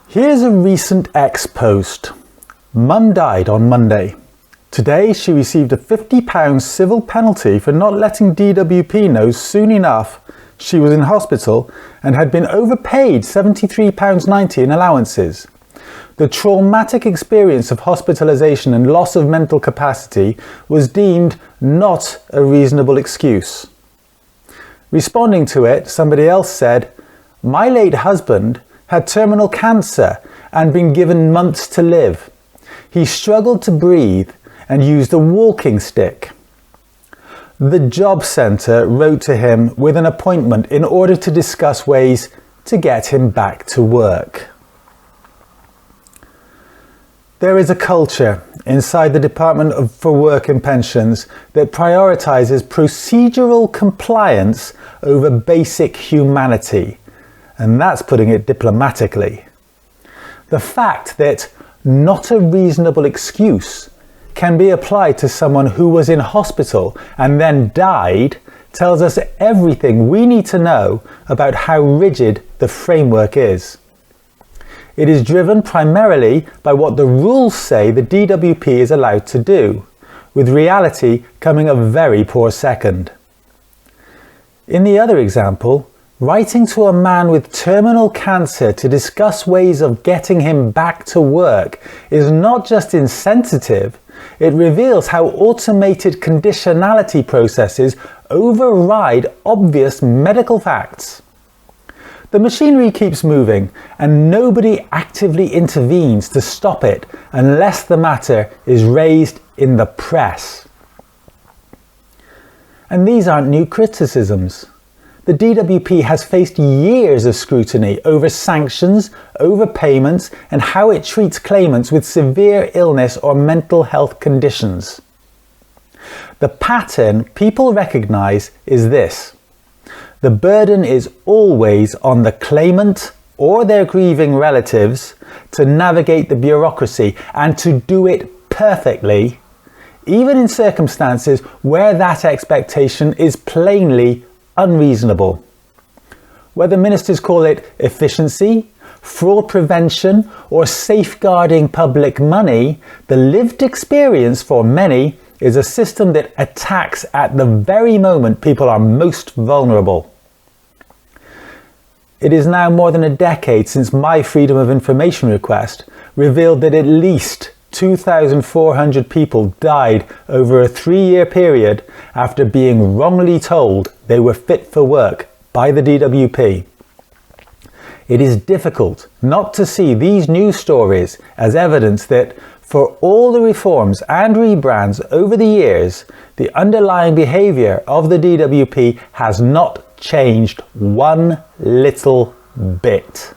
Here's a recent X post. Mum died on Monday. Today she received a £50 civil penalty for not letting DWP know soon enough she was in hospital and had been overpaid £73.90 in allowances. The traumatic experience of hospitalisation and loss of mental capacity was deemed not a reasonable excuse. Responding to it, somebody else said, "My late husband had terminal cancer and been given months to live. He struggled to breathe and used a walking stick. The Jobcentre wrote to him with an appointment in order to discuss ways to get him back to work." There is a culture inside the Department for Work and Pensions that prioritises procedural compliance over basic humanity, and that's putting it diplomatically. The fact that not a reasonable excuse can be applied to someone who was in hospital and then died tells us everything we need to know about how rigid the framework is. It is driven primarily by what the rules say the DWP is allowed to do, with reality coming a very poor second. In the other example, writing to a man with terminal cancer to discuss ways of getting him back to work is not just insensitive, it reveals how automated conditionality processes override obvious medical facts. The machinery keeps moving and nobody actively intervenes to stop it unless the matter is raised in the press. And these aren't new criticisms. The DWP has faced years of scrutiny over sanctions, overpayments, and how it treats claimants with severe illness or mental health conditions. The pattern people recognise is this. The burden is always on the claimant or their grieving relatives to navigate the bureaucracy and to do it perfectly, even in circumstances where that expectation is plainly unreasonable. Whether ministers call it efficiency, fraud prevention, or safeguarding public money, the lived experience for many is a system that attacks at the very moment people are most vulnerable. It is now more than a decade since my Freedom of Information request revealed that at least 2,400 people died over a 3-year period after being wrongly told they were fit for work by the DWP. It is difficult not to see these news stories as evidence that for all the reforms and rebrands over the years, the underlying behaviour of the DWP has not changed one little bit.